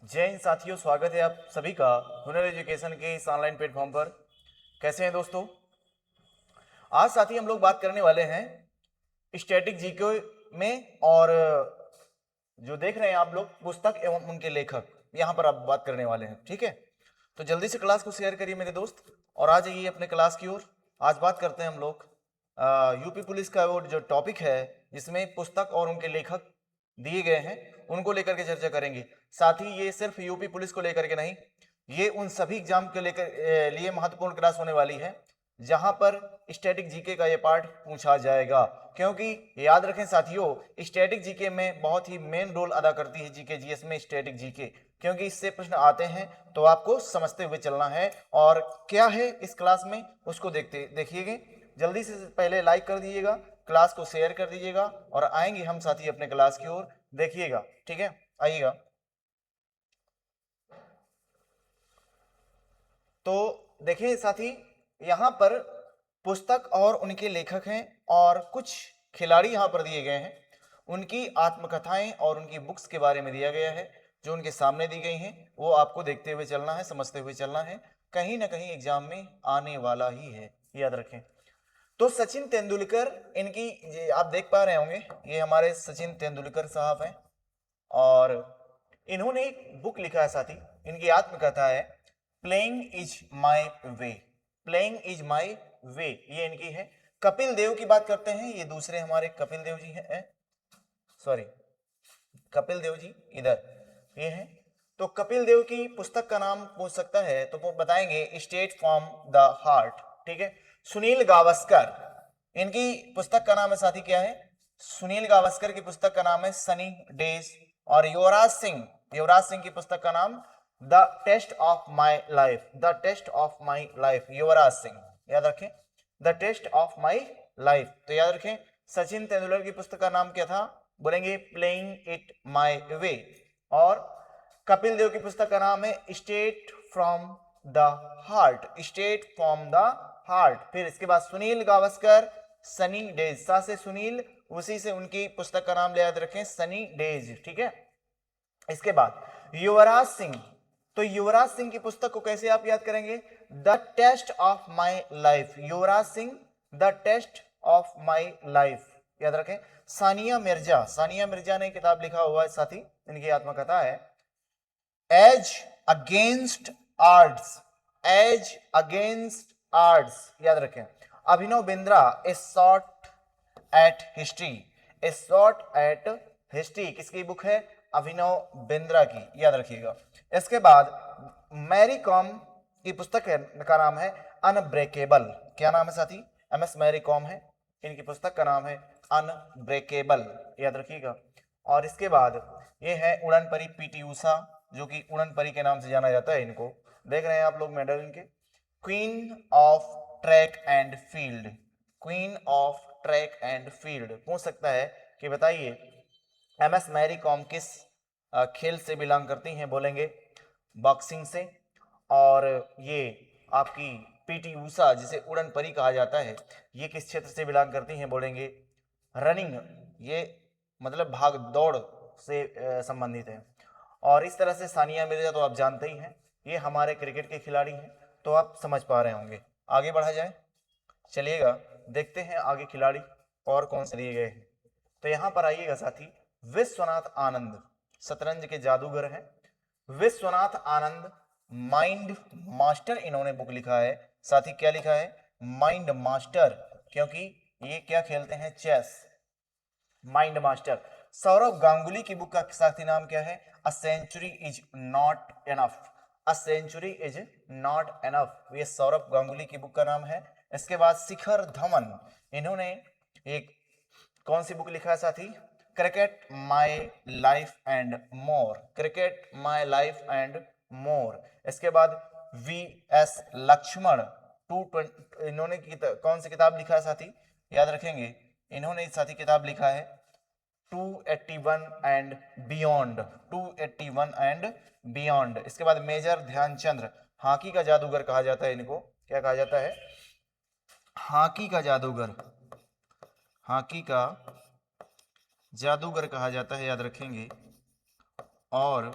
जय हिंद साथियों, स्वागत है आप सभी का हुनर एजुकेशन के इस ऑनलाइन प्लेटफॉर्म पर। कैसे हैं दोस्तों? आज साथी हम लोग बात करने वाले हैं स्टैटिक जीके में, और जो देख रहे हैं आप लोग पुस्तक एवं उनके लेखक, यहाँ पर आप बात करने वाले हैं। ठीक है, तो जल्दी से क्लास को शेयर करिए मेरे दोस्त और आ जाइए अपने क्लास की ओर। आज बात करते हैं हम लोग यूपी पुलिस का वो जो टॉपिक है जिसमें पुस्तक और उनके लेखक दिए गए हैं उनको लेकर के चर्चा करेंगे। साथ ही ये सिर्फ यूपी पुलिस को लेकर के नहीं, ये उन सभी एग्जाम के लेकर लिए महत्वपूर्ण क्लास होने वाली है जहां पर स्टैटिक जीके का ये पार्ट पूछा जाएगा। क्योंकि याद रखें साथियों, स्टैटिक जीके में बहुत ही मेन रोल अदा करती है जीके जीएस में स्टैटिक जीके, क्योंकि इससे प्रश्न आते हैं तो आपको समझते हुए चलना है। और क्या है इस क्लास में उसको देखिएगा। जल्दी से पहले लाइक कर दीजिएगा, क्लास को शेयर कर दीजिएगा और आएंगे हम साथी अपने क्लास की ओर। देखिएगा, ठीक है, आइएगा। तो देखिए साथी, यहाँ पर पुस्तक और उनके लेखक हैं और कुछ खिलाड़ी यहाँ पर दिए गए हैं। उनकी आत्मकथाएं और उनकी बुक्स के बारे में दिया गया है जो उनके सामने दी गई हैं। वो आपको देखते हुए चलना है, समझते हुए चलना है, कहीं ना कहीं एग्जाम में आने वाला ही है, याद रखें। तो सचिन तेंदुलकर, इनकी ये आप देख पा रहे होंगे, ये हमारे सचिन तेंदुलकर साहब हैं और इन्होंने एक बुक लिखा है साथी। इनकी आत्मकथा है playing is my way. Playing is my way, ये इनकी है। कपिल देव की बात करते हैं, ये दूसरे हमारे कपिल देव जी हैं, सॉरी कपिल देव जी इधर ये हैं। तो कपिल देव की पुस्तक का नाम पूछ सकता है तो वो बताएंगे स्टेट फ्रॉम द हार्ट। ठीक है। सुनील गावस्कर, इनकी पुस्तक का नाम है साथी, क्या है? सुनील गावस्कर की पुस्तक का नाम है सनी डेज। और युवराज सिंह की पुस्तक का नाम the test of my life. The test of my life, Yuvraj Singh, याद रखें, the test of my life. तो याद रखें, सचिन तेंदुलकर की पुस्तक का नाम क्या था? बोलेंगे प्लेइंग इट माई वे। और कपिल देव की पुस्तक का नाम है state from the heart. State from the heart. फिर इसके बाद सुनील गावस्कर सनी डेज, सा से सुनील, उसी से उनकी पुस्तक का नाम याद रखें, सनी डेज। ठीक है। इसके बाद युवराज सिंह, तो युवराज सिंह की पुस्तक को कैसे आप याद करेंगे? The test of my life. Yuvraj Singh the test of my life, याद रखें। सानिया मिर्जा ने किताब लिखा हुआ है साथी, इनकी आत्मकथा है age against arts. Age against arts, याद रखें। Abhinav Bindra a shot at history. A shot at history किसकी बुक है? अभिनव बिंद्रा की, याद रखिएगा। इसके बाद मैरी कॉम की पुस्तक का नाम है अनब्रेकेबल। क्या नाम है साथी? एमएस मैरी कॉम है, इनकी पुस्तक का नाम है अनब्रेकेबल, याद रखिएगा। और इसके बाद ये है उड़न परी पीटी उषा, जो कि उड़न परी के नाम से जाना जाता है इनको। देख रहे हैं आप लोग मेडल इनके। Queen of track and field. Queen of track and field पूछ सकता है कि बताइए एमएस मैरी कॉम किस खेल से बिलोंग करती हैं? बोलेंगे बॉक्सिंग से। और ये आपकी पीटी उषा, जिसे उड़न परी कहा जाता है, ये किस क्षेत्र से बिलोंग करती हैं? बोलेंगे रनिंग, ये मतलब भाग दौड़ से संबंधित है। और इस तरह से सानिया मिर्जा तो आप जानते ही हैं, ये हमारे क्रिकेट के खिलाड़ी हैं, तो आप समझ पा रहे होंगे। आगे बढ़ा जाए, चलिएगा देखते हैं आगे खिलाड़ी और कौन से दिए गए हैं। तो यहां पर आइएगा साथी, विश्वनाथ आनंद शतरंज के जादूगर हैं। विश्वनाथ आनंद माइंड मास्टर इन्होंने बुक लिखा है साथी। क्या लिखा है? माइंड मास्टर, क्योंकि ये क्या खेलते हैं? Chess, mind master. Sourav Ganguly की बुक का साथी नाम क्या है? A century is not enough. A century is not enough, ये सौरव गांगुली की बुक का नाम है। इसके बाद शिखर धवन, इन्होंने एक कौन सी बुक लिखा है साथी? Cricket my life and more. Cricket my life and more. इसके बाद वी एस लक्ष्मण 220, इन्होंने कौन सी किताब लिखा है साथी? याद रखेंगे, इन्होंने साथी किताब लिखा है 281 एंड बियॉन्ड। 281 and beyond. इसके बाद मेजर ध्यानचंद्र, हॉकी का जादूगर कहा जाता है इनको। क्या कहा जाता है? हॉकी का जादूगर। हॉकी का जादूगर कहा जाता है, याद रखेंगे। और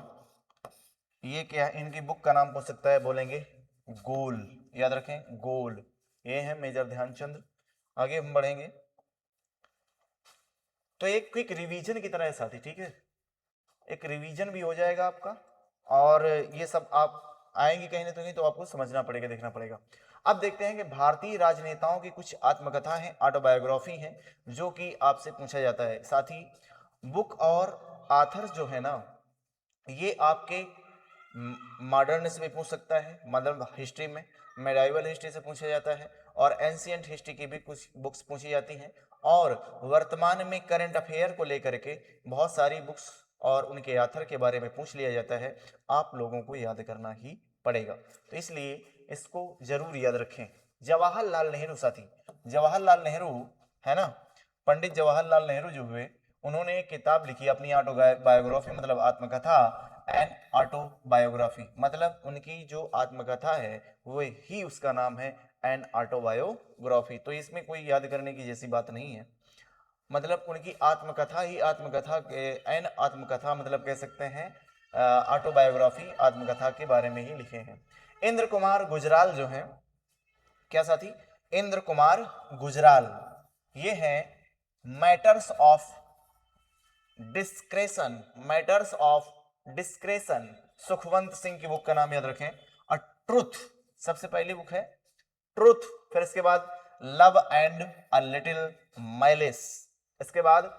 ये क्या है, इनकी बुक का नाम पूछ सकता है, बोलेंगे गोल, याद रखें गोल। ये है मेजर ध्यानचंद। आगे हम बढ़ेंगे तो एक क्विक रिवीजन की तरह है साथी, ठीक है, एक रिवीजन भी हो जाएगा आपका, और ये सब आप आएंगे कहीं ना कहीं तो आपको समझना पड़ेगा, देखना पड़ेगा। अब देखते हैं कि भारतीय राजनेताओं की कुछ आत्मकथा हैं, ऑटोबायोग्राफी हैं, जो कि आपसे पूछा जाता है। साथ ही बुक और आथर्स जो है ना, ये आपके मॉडर्न से भी पूछ सकता है, मतलब हिस्ट्री में मेडाइवल हिस्ट्री से पूछा जाता है, और एंशियंट हिस्ट्री की भी कुछ बुक्स पूछी जाती हैं, और वर्तमान में करंट अफेयर को लेकर के बहुत सारी बुक्स और उनके आथर के बारे में पूछ लिया जाता है। आप लोगों को याद करना ही पड़ेगा, तो इसलिए इसको जरूर याद रखें। जवाहरलाल नेहरू साथी, जवाहरलाल नेहरू है ना, पंडित जवाहरलाल नेहरू जो हुए, उन्होंने एक किताब लिखी अपनी ऑटोबायोग्राफी, मतलब आत्मकथा एंड ऑटोबायोग्राफी, मतलब उनकी जो आत्मकथा है वो ही उसका नाम है एन ऑटोबायोग्राफी। तो इसमें कोई याद करने की जैसी बात नहीं है, मतलब उनकी आत्मकथा ही आत्मकथा के एन आत्मकथा, मतलब कह सकते हैं ऑटोबायोग्राफी आत्मकथा के बारे में ही लिखे हैं। इंद्र कुमार गुजराल जो हैं, क्या साथी, इंद्र कुमार गुजराल, ये हैं matters of discretion, matters of discretion, Sukhwant Singh की बुक का नाम याद रखें। और ट्रुथ सबसे पहली बुक है, ट्रुथ। फिर इसके बाद लव एंड अ लिटिल माइलिस, इसके बाद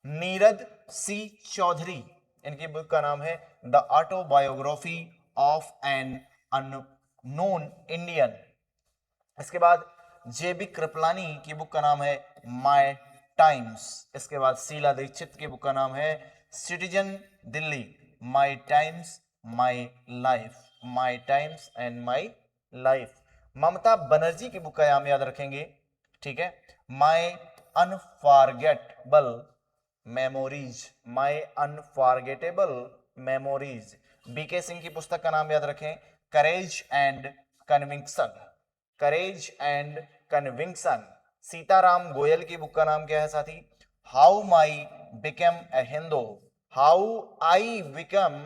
नीरद सी चौधरी, इनकी बुक का नाम है the autobiography of an unknown Indian. इसके बाद जेबी कृपलानी की बुक का नाम है माय टाइम्स। इसके बाद शीला दीक्षित की बुक का नाम है citizen Delhi, my times my life, my times and my life. Mamata Banerjee की बुक का नाम याद रखेंगे, ठीक है, my unforgettable memories, my unforgettable memories. B K Singh की पुस्तक का नाम याद रखें, courage and conviction, courage and conviction. Sitaram Goel की बुक का नाम क्या है साथी, how my become a Hindu, how I become,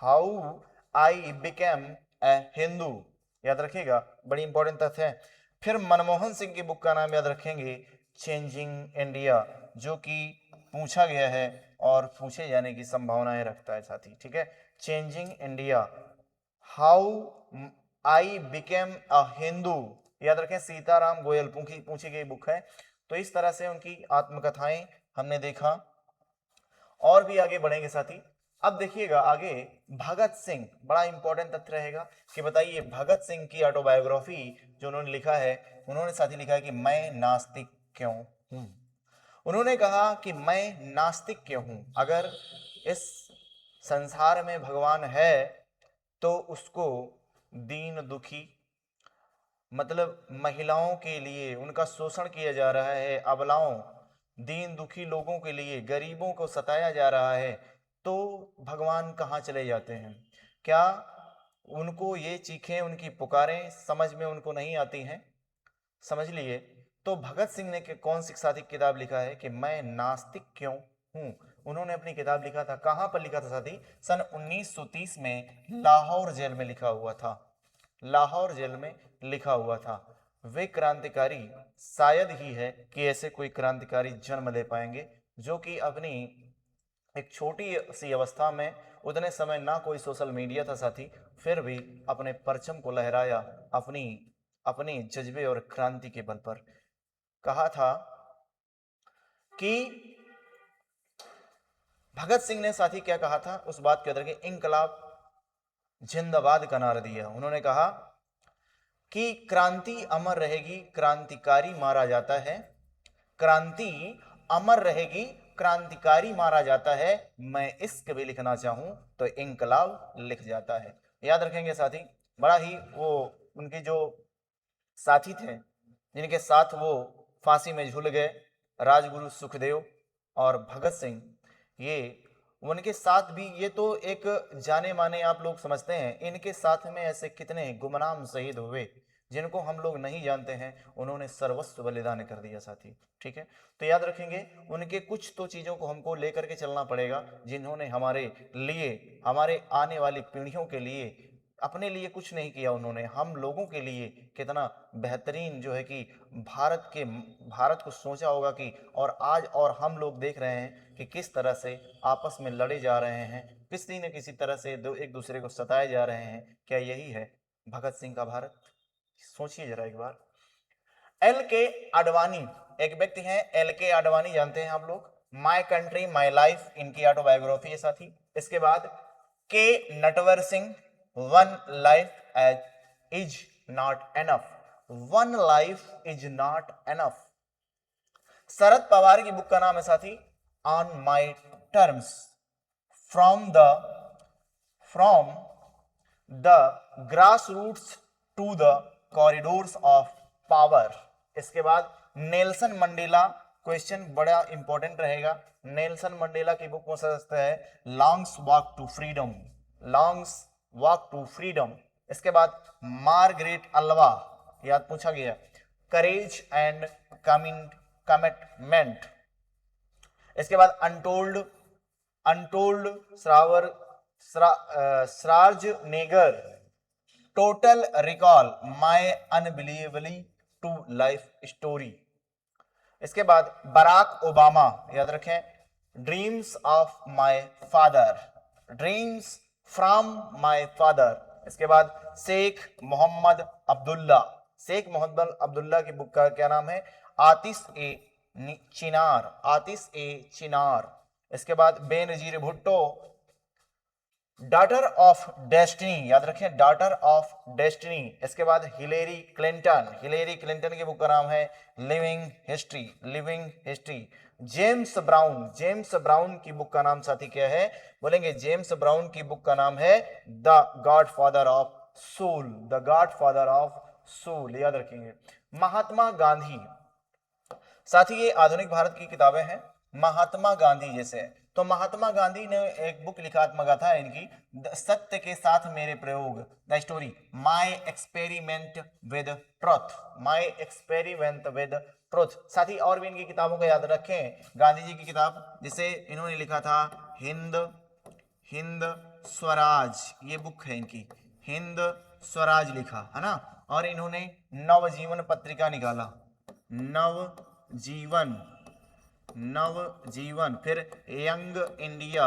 how I become a Hindu, याद रखिएगा, बड़ी इंपॉर्टेंट तथ्य है। फिर मनमोहन सिंह की बुक का नाम याद रखेंगे, चेंजिंग इंडिया, जो कि पूछा गया है और पूछे जाने की संभावनाएं रखता है साथी, ठीक है, changing India, how I became a Hindu, याद रखें, सीताराम गोयल पूछी गई बुक है। तो इस तरह से उनकी आत्मकथाएं हमने देखा, और भी आगे बढ़ेंगे साथी। अब देखिएगा आगे भगत सिंह, बड़ा इंपॉर्टेंट तथ्य रहेगा कि बताइए भगत सिंह की ऑटोबायोग्राफी जो उन्होंने लिखा है, उन्होंने साथी लिखा है कि मैं नास्तिक क्यों हूं। उन्होंने कहा कि मैं नास्तिक क्यों हूं, अगर इस संसार में भगवान है तो उसको दीन दुखी, मतलब महिलाओं के लिए उनका शोषण किया जा रहा है, अबलाओं दीन दुखी लोगों के लिए गरीबों को सताया जा रहा है, तो भगवान कहाँ चले जाते हैं, क्या उनको ये चीखें, उनकी पुकारें समझ में उनको नहीं आती हैं, समझ लिए। तो भगत सिंह ने कौन सी साथी किताब लिखा है कि मैं नास्तिक क्यों हूं, उन्होंने अपनी किताब लिखा था, कहां पर लिखा था साथी, सन 1930 में लाहौर जेल में लिखा हुआ था, लाहौर जेल में लिखा हुआ था। वे क्रांतिकारी शायद ही है कि ऐसे कोई क्रांतिकारी जन्म ले पाएंगे जो कि अपनी एक छोटी सी अवस्था में, उतने समय ना कोई सोशल मीडिया था साथी, फिर भी अपने परचम को लहराया, अपनी अपने जज्बे और क्रांति के बल पर। कहा था कि भगत सिंह ने साथी क्या कहा था उस बात के अंदर के, इंकलाब जिंदाबाद का नारा दिया। उन्होंने कहा कि क्रांति अमर रहेगी, क्रांतिकारी मारा जाता है, क्रांति अमर रहेगी, क्रांतिकारी मारा जाता है, मैं इश्क भी लिखना चाहूं तो इंकलाब लिख जाता है। याद रखेंगे साथी, बड़ा ही वो उनके जो साथी थे जिनके साथ वो फांसी में झूल गए, राजगुरु सुखदेव और भगत सिंह, ये उनके साथ भी, ये तो एक जाने माने आप लोग समझते हैं, इनके साथ में ऐसे कितने गुमनाम शहीद हुए जिनको हम लोग नहीं जानते हैं, उन्होंने सर्वस्व बलिदान कर दिया साथी। ठीक है, तो याद रखेंगे उनके कुछ तो चीज़ों को हमको लेकर के चलना पड़ेगा, जिन्होंने हमारे लिए, हमारे आने वाली पीढ़ियों के लिए, अपने लिए कुछ नहीं किया उन्होंने, हम लोगों के लिए कितना बेहतरीन जो है कि भारत को सोचा होगा कि, और आज और हम लोग देख रहे हैं कि किस तरह से आपस में लड़े जा रहे हैं, किसी न किसी तरह से एक दूसरे को सताए जा रहे हैं। क्या यही है भगत सिंह का भारत? सोचिए जरा एक बार। एल के आडवाणी एक व्यक्ति हैं, एल के आडवाणी, जानते हैं आप लोग, माई कंट्री माई लाइफ इनकी ऑटोबायोग्राफी है साथी। इसके बाद K Natwar Singh, one life age is not enough, one life is not enough. Sharad Pawar की बुक का नाम है साथी on my terms, from the grass roots to the corridors of power. इसके बाद नेल्सन मंडेला, क्वेश्चन बड़ा इंपॉर्टेंट रहेगा। नेल्सन मंडेला की बुक में सकता है longs walk to freedom, longs walk to freedom. इसके बाद मार्गरेट अल्वा, याद पूछा गया, करेज एंड कमिटमेंट। इसके बाद untold, Schwarzenegger, total recall, my unbelievably true life story. इसके बाद बराक ओबामा, याद रखें, dreams of my father, dreams from my father. इसके बाद शेख मोहम्मद अब्दुल्ला, शेख मोहम्मद अब्दुल्ला की बुक का क्या नाम है, आतिश ए चिनार, आतिश ए चिनार। इसके बाद Benazir Bhutto, daughter of destiny, याद रखें, डॉटर ऑफ डेस्टिनी। इसके बाद हिलेरी क्लिंटन, हिलेरी क्लिंटन की बुक का नाम है living history, living history. James brown, James brown की बुक का नाम साथी क्या है, बोलेंगे जेम्स ब्राउन की बुक का नाम है the godfather of soul, the godfather of soul, याद रखेंगे। महात्मा गांधी साथी, ये आधुनिक भारत की किताबें हैं, महात्मा गांधी जैसे। तो महात्मा गांधी ने एक बुक लिखा, आत्मकथा है इनकी, सत्य के साथ मेरे प्रयोग, the story, my experiment with truth, my experiment with truth. साथी और भी इनकी किताबों को याद रखें, गांधी जी की किताब जिसे इन्होंने लिखा था हिंद, हिंद स्वराज, ये बुक है इनकी, हिंद स्वराज लिखा है ना। और इन्होंने नवजीवन पत्रिका निकाला, नवजीवन, नवजीवन, फिर यंग इंडिया,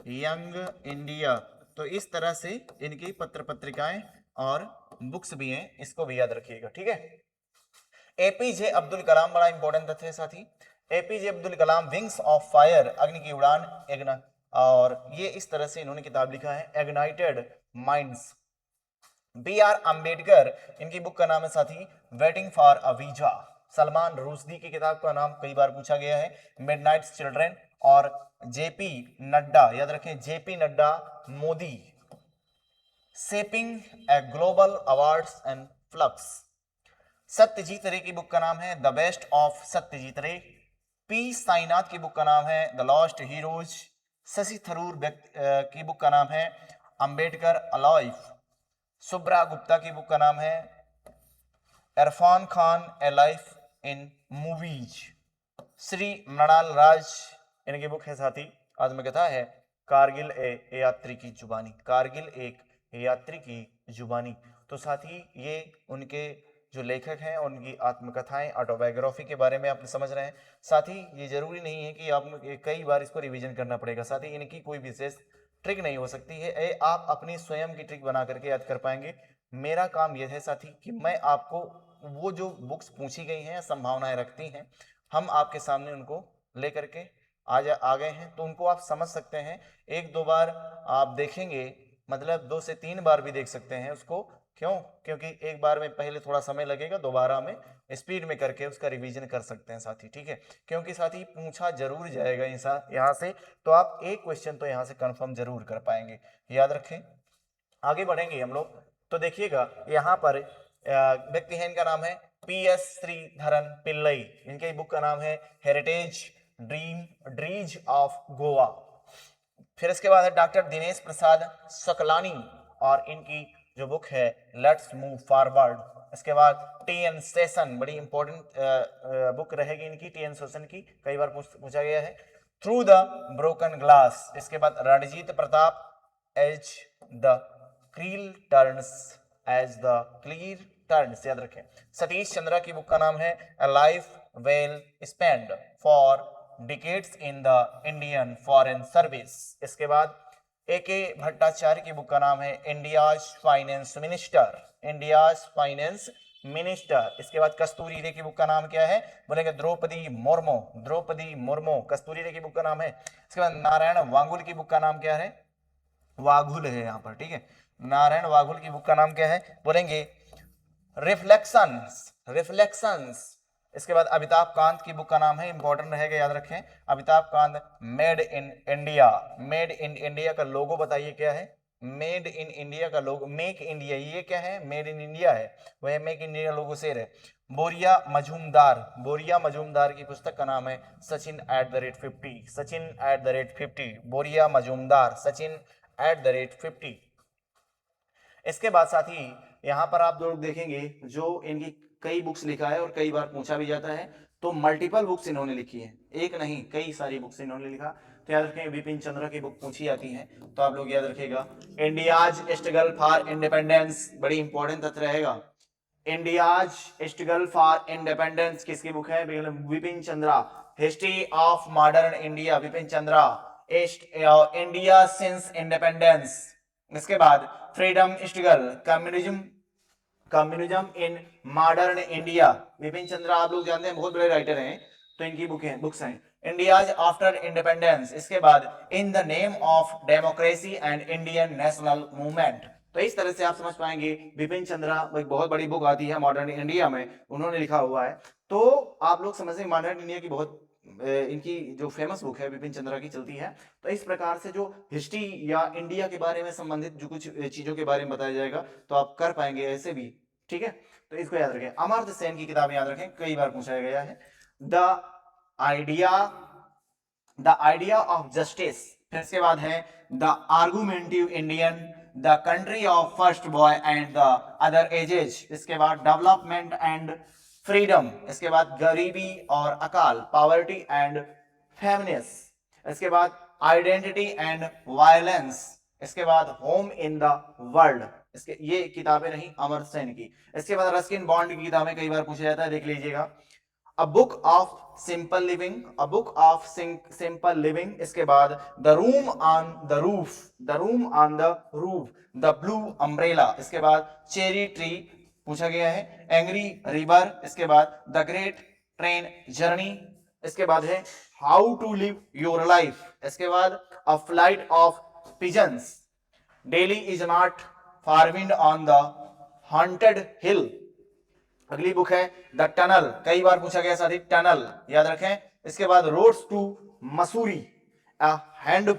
यंग इंडिया। तो इस तरह से इनकी पत्र पत्रिकाएं और बुक्स भी हैं, इसको भी याद रखिएगा। ठीक है, एपीजे अब्दुल कलाम, बड़ा इंपॉर्टेंट तथ्य है साथी, APJ Abdul Kalam, wings of fire, अग्नि की उड़ान, और ये इस तरह से इन्होंने किताब लिखा है, एग्नाइटेड माइंड्स। बी आर अम्बेडकर, इनकी बुक का नाम है साथी waiting for a visa. Salman Rushdie की किताब का नाम कई बार पूछा गया है, मिडनाइट चिल्ड्रन। और जेपी नड्डा, याद रखें, JP Nadda Modi, shaping a global awards and flux. Satyajit रे की बुक का नाम है द बेस्ट ऑफ सत्यजीत रे। पी साईनाथ की बुक का नाम है the lost heroes. Shashi Tharoor की बुक का नाम है अंबेडकर अलाइव। सुब्रा गुप्ता की बुक का नाम है Irfan Khan a life in movies. Shri Mrinal Raj, इनकी बुक है साथी, आत्मकथा है कारगिल ए यात्री की जुबानी, कारगिल एक यात्री की जुबानी। तो साथी ये उनके जो लेखक हैं उनकी आत्मकथाएं, ऑटोबायोग्राफी के बारे में आप समझ रहे हैं। साथ ही ये जरूरी नहीं है कि आप कई बार इसको रिवीजन करना पड़ेगा, साथ ही इनकी कोई विशेष ट्रिक नहीं हो सकती है, आप अपनी स्वयं की ट्रिक बना करके याद कर पाएंगे। मेरा काम यह है साथी कि मैं आपको वो जो बुक्स पूछी गई हैं, संभावनाएं रखती हैं, हम आपके सामने उनको लेकर के आ गए हैं, तो उनको आप समझ सकते हैं। एक दो बार आप देखेंगे, मतलब 2 से 3 बार भी देख सकते हैं उसको। क्यों? क्योंकि एक बार में पहले थोड़ा समय लगेगा, दोबारा में स्पीड में करके उसका रिवीजन कर सकते हैं साथी, ठीक है। क्योंकि साथी पूछा जरूर जाएगा यहाँ से, तो आप एक क्वेश्चन तो यहाँ से कंफर्म जरूर कर पाएंगे, याद रखें। आगे बढ़ेंगे हम लोग, तो देखिएगा यहाँ पर व्यक्ति है, इनका नाम है PS श्रीधरन पिल्लई, इनके बुक का नाम है हेरिटेज ड्रीज ऑफ गोवा। फिर इसके बाद है डॉक्टर दिनेश प्रसाद सकलानी, और इनकी जो बुक है लेट्स मूव फॉरवर्ड, इसके बाद टी.एन. शेषन, बड़ी इंपॉर्टेंट बुक रहेगी इनकी, टी.एन. शेषन की, कई बार पूछा गया है। थ्रू द ब्रोकन ग्लास, इसके बाद Ranjit Pratap, as the creel turns, as the clear turns, याद रखें। सतीश चंद्रा की बुक का नाम है a life well spend for decades in the Indian foreign service. इसके बाद ए.के. भट्टाचार्य की बुक का नाम है India's finance minister, India's finance minister. इसके बाद कस्तूरी रे की बुक का नाम क्या है, बोलेंगे द्रौपदी मुर्मू, द्रौपदी मुर्मू, कस्तूरी रे की बुक का नाम है। इसके बाद नारायण वांगुल की बुक का नाम क्या है, वाघुल है यहाँ पर, ठीक है, नारायण वाघुल की बुक का नाम क्या है, बोलेंगे रिफ्लेक्शंस, रिफ्लेक्शंस। इसके बाद अमिताभ कांत की बुक का नाम है, इंपॉर्टेंट रहेगा, याद रखें, Amitabh Kant made in India, made in India का लोगो बताइए क्या है, मेड इन इंडिया का लोगो, मेक इंडिया, ये क्या है, मेड इन इंडिया है, वह मेक इन इंडिया लोगो से है। बोरिया मजूमदार, बोरिया मजूमदार की पुस्तक का नाम है Sachin at the rate 50, Sachin at the rate 50, बोरिया Majumdar, Sachin at the rate 50। इसके बाद साथी यहाँ पर आप लोग देखेंगे जो इनकी कई बुक्स लिखा है और कई बार पूछा भी जाता है, तो मल्टीपल बुक्स इन्होंने लिखी है, एक नहीं कई सारी बुक्स इन्होंने लिखा। तो याद रखें विपिन चंद्र की बुक पूछी जाती है, तो आप लोग याद रखिएगा इंडियाज स्ट्रगल फॉर इंडिपेंडेंस, बड़ी इंपॉर्टेंट तथ्य रहेगा। इंडियाज स्ट्रगल फॉर इंडिपेंडेंस किसकी बुक है, Vipin Chandra. History of modern India, Vipin Chandra. India since independence. इसके बाद freedom struggle, communism, communism in modern India, Vipin Chandra आप लोग जानते हैं बहुत बड़े राइटर हैं, तो इनकी बुक्स हैं। इंडियाज आफ्टर इंडिपेंडेंस, इसके बाद in the name of democracy and Indian national movement. तो इस तरह से आप समझ पाएंगे विपिन चंद्रा, एक बहुत बड़ी बुक आती है मॉडर्न इंडिया में, उन्होंने लिखा हुआ है। तो आप लोग समझते हैं मॉडर्न इंडिया की बहुत इनकी जो फेमस बुक है विपिन चंद्रा की चलती है। तो इस प्रकार से जो हिस्ट्री या इंडिया के बारे में संबंधित जो कुछ चीजों के बारे में बताया जाएगा तो आप कर पाएंगे ऐसे भी, ठीक है। तो इसको याद रखें, अमर्त्य सेन की किताबें याद रखें, कई बार पूछा गया है। The idea, the idea of justice, फिर इसके बाद है the argumentative Indian, the country of first boy and the other ages, इसके बाद डेवलपमेंट एंड फ्रीडम, इसके बाद गरीबी और अकाल, पॉवर्टी एंड फेमिनिस, इसके बाद आइडेंटिटी एंड वायलेंस, इसके बाद होम इन द वर्ल्ड। इसके ये किताबें नहीं अमर्त्य सेन की। इसके बाद रस्किन बॉन्ड की किताबें कई बार पूछा जाता है, देख लीजिएगा। A book of simple living, a book of simple living, इसके बाद the room on the roof, the room on the roof, the blue umbrella, इसके बाद चेरी ट्री पूछा गया है, एंग्री रिवर, इसके बाद द ग्रेट ट्रेन जर्नी, इसके बाद है how to live your life, इसके बाद a flight of pigeons, Delhi is not far wind on the haunted hill. अगली बुक है द टनल, कई बार पूछा गया साथी टनल, याद रखें। इसके बाद roads to Mussoorie, a hand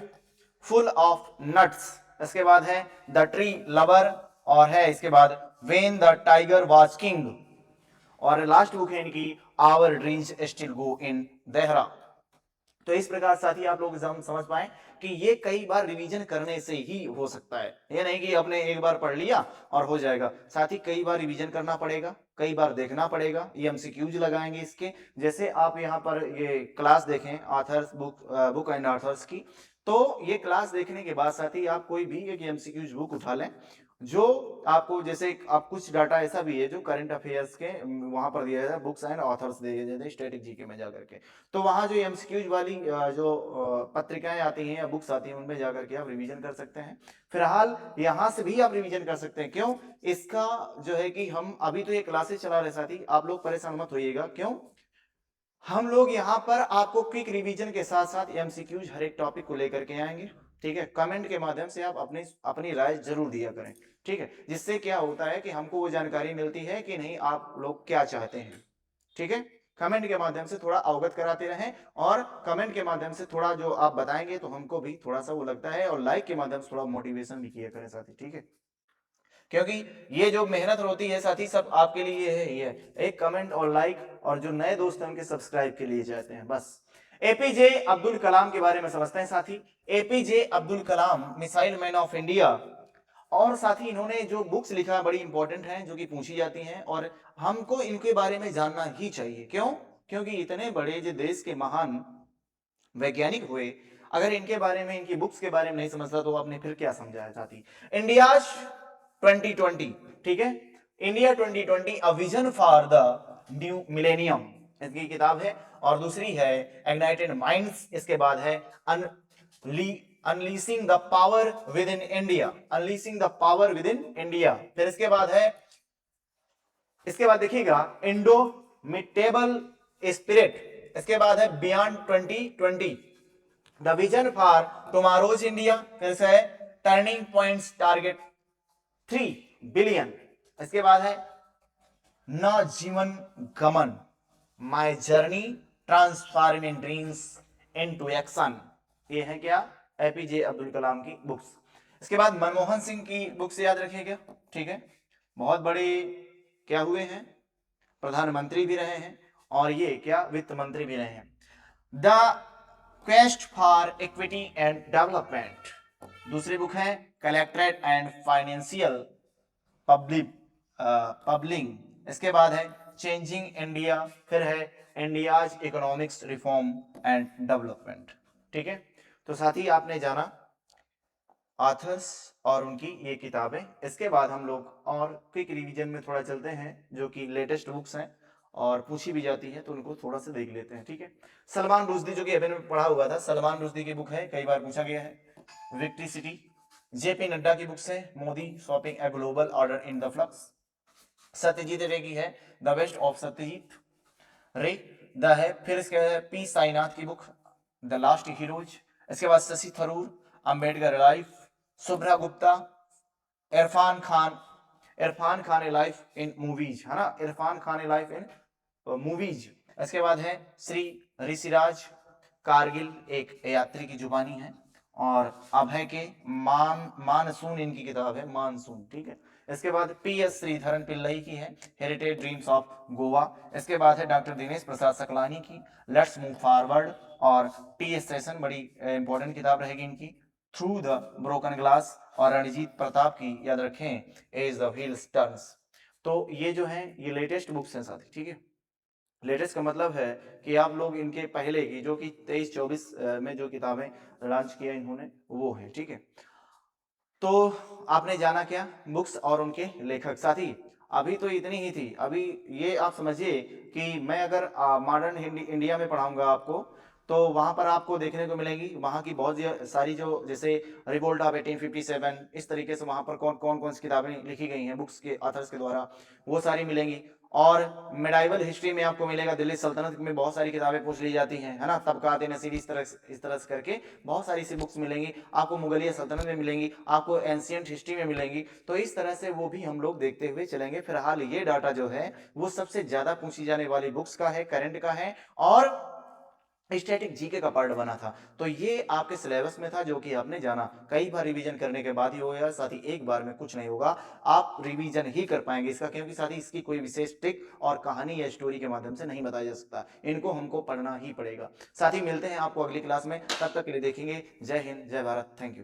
full of nuts, इसके बाद है द ट्री लवर, और है इसके बाद when the tiger was king, और लास्ट बुक है इनकी आवर ड्रीम्स स्टिल गो इन देहरा। तो इस प्रकार साथी आप लोग समझ पाए कि ये कई बार रिवीजन करने से ही हो सकता है, ये नहीं कि आपने एक बार पढ़ लिया और हो जाएगा। साथ ही कई बार रिवीजन करना पड़ेगा, कई बार देखना पड़ेगा, ये एमसीक्यूज लगाएंगे इसके। जैसे आप यहाँ पर ये क्लास देखें ऑथर्स बुक एंड ऑथर्स की, तो ये क्लास देखने के बाद साथी आप कोई भी एक एमसीक्यूज बुक उठा लें जो आपको, जैसे आप कुछ डाटा ऐसा भी है जो करंट अफेयर्स के वहां पर दिया जाता है, बुक्स एंड ऑथर्स दिए जाते हैं स्टैटिक जीके में जाकर के, तो वहां जो एमसीक्यूज वाली जो पत्रिकाएं आती हैं या बुक्स आती हैं उनमें जाकर के आप रिवीजन कर सकते हैं। फिलहाल यहां से भी आप रिवीजन कर सकते हैं। क्यों? इसका जो है कि हम अभी तो ये क्लासेस चला रहे साथी, आप लोग परेशान मत होइएगा। क्यों? हम लोग यहाँ पर आपको क्विक रिवीजन के साथ साथ एमसीक्यूज हर एक टॉपिक को लेकर के आएंगे, ठीक है। कमेंट के माध्यम से आप अपनी राय जरूर दिया करें, ठीक है, जिससे क्या होता है कि हमको वो जानकारी मिलती है कि नहीं आप लोग क्या चाहते हैं, ठीक है। कमेंट के माध्यम से थोड़ा अवगत कराते रहें, और कमेंट के माध्यम से थोड़ा जो आप बताएंगे तो हमको भी थोड़ा सा वो लगता है, और लाइक के माध्यम से थोड़ा मोटिवेशन भी किया करें साथी, ठीक है। क्योंकि ये जो मेहनत होती है साथी सब आपके लिए है, ये एक कमेंट और लाइक, और जो नए दोस्त हैं उनके सब्सक्राइब के लिए जाते हैं बस। एपीजे अब्दुल कलाम के बारे में समझते हैं साथी। APJ Abdul Kalam, missile man of India, और साथ ही इन्होंने जो बुक्स लिखा है बड़ी इंपॉर्टेंट हैं, जो कि पूछी जाती हैं, और हमको इनके बारे में जानना ही चाहिए। क्यों? क्योंकि इतने बड़े जो देश के महान वैज्ञानिक हुए, अगर इनके बारे में, इनकी बुक्स के बारे में नहीं समझता तो आपने फिर क्या समझाया साथी। इंडिया 2020, ठीक है, India 2020 a vision for the new millennium, इसकी किताब है। और दूसरी है इग्नाइटेड माइंड्स, इसके बाद है unleashing the power within India, unleashing the power within India. फिर इसके बाद है, इसके बाद देखिएगा इंडोमिटेबल स्पिरिट, इसके बाद है beyond 2020 the vision for tomorrow's India, फिर से है टर्निंग पॉइंट्स टारगेट 3 बिलियन, इसके बाद है न जीवन गमन, my journey transforming dreams into action, ये है क्या, एपीजे अब्दुल कलाम की बुक्स। इसके बाद मनमोहन सिंह की बुक्स याद रखिएगा, ठीक है, बहुत बड़े क्या हुए हैं, प्रधानमंत्री भी रहे हैं, और ये क्या, वित्त मंत्री भी रहे हैं। The quest for equity and development, दूसरी बुक है कलेक्ट्रेट एंड फाइनेंशियल पब्लिंग, इसके बाद है चेंजिंग इंडिया, फिर है India's economics reform and development, ठीक है। तो साथ ही आपने जाना ऑथर्स और उनकी ये किताबें। इसके बाद हम लोग और क्विक रिवीजन में थोड़ा चलते हैं, जो कि लेटेस्ट बुक्स हैं और पूछी भी जाती है, तो उनको थोड़ा सा देख लेते हैं, ठीक है। सलमान रुश्दी, जो कि अभी में पढ़ा हुआ था, सलमान रुश्दी की बुक है, कई बार पूछा गया है, विक्ट्री सिटी। जेपी नड्डा की बुक्स है, Modi shopping a global order in the flux. Satyajit रे की है द बेस्ट ऑफ सत्यजीत रे द है। फिर इसके बाद पी साईनाथ की बुक द लास्ट हीरोज। इसके बाद Shashi Tharoor Ambedkar life, Shubhra Gupta, Irfan Khan, Irfan Khan a life in movies, है ना, Irfan Khan a life in movies. इसके बाद है श्री ऋषिराज कारगिल एक यात्री की जुबानी है, और अभय के मानसून इनकी किताब है, मानसून, ठीक है। इसके बाद पी एस श्रीधरन पिल्लई की है हेरिटेज ड्रीम्स ऑफ गोवा। इसके बाद है डॉक्टर दिनेश प्रसाद सकलानी की लेट्स मूव फॉरवर्ड, और टी एस सेशन बड़ी इंपॉर्टेंट किताब रहेगी इनकी, थ्रू द ब्रोकन ग्लास। और रणजीत प्रताप की याद रखें एज द व्हील्स टर्न्स। तो ये जो है ये लेटेस्ट बुक्स हैं साथी, ठीक है। लेटेस्ट का मतलब है कि आप लोग इनके पहले की जो कि 23-24 में जो किताबें लॉन्च किया इन्होंने वो है, ठीक है। तो आपने जाना क्या, बुक्स और उनके लेखक। साथी अभी तो इतनी ही थी, अभी ये आप समझिए कि मैं अगर मॉडर्न इंडिया में पढ़ाऊंगा आपको, तो वहां पर आपको देखने को मिलेंगी वहां की बहुत सारी जो, जैसे रिवोल्ट ऑफ 1857, इस तरीके से वहां पर कौन कौन कौन सी किताबें लिखी गई हैं बुक्स के ऑथर्स के द्वारा, वो सारी मिलेंगी। और मेडाइवल हिस्ट्री में आपको मिलेगा, दिल्ली सल्तनत में बहुत सारी किताबें पूछ ली जाती हैं, है ना, तबकात नसीर, इस तरह से करके बहुत सारी सी बुक्स मिलेंगी आपको, मुगलिया सल्तनत में मिलेंगी आपको, एंशियंट हिस्ट्री में मिलेंगी। तो इस तरह से वो भी हम लोग देखते हुए चलेंगे। फिलहाल ये डाटा जो है वो सबसे ज्यादा पूछी जाने वाली बुक्स का है, करंट का है, और स्टैटिक जीके का पार्ट बना था। तो ये आपके सिलेबस में था, जो कि आपने जाना, कई बार रिवीजन करने के बाद ही होगा, साथ ही एक बार में कुछ नहीं होगा, आप रिवीजन ही कर पाएंगे इसका, क्योंकि साथ ही इसकी कोई विशेष ट्रिक और कहानी या स्टोरी के माध्यम से नहीं बताया जा सकता, इनको हमको पढ़ना ही पड़ेगा। साथ ही मिलते हैं आपको अगली क्लास में, तब तक के लिए देखेंगे। जय हिंद, जय भारत, थैंक यू।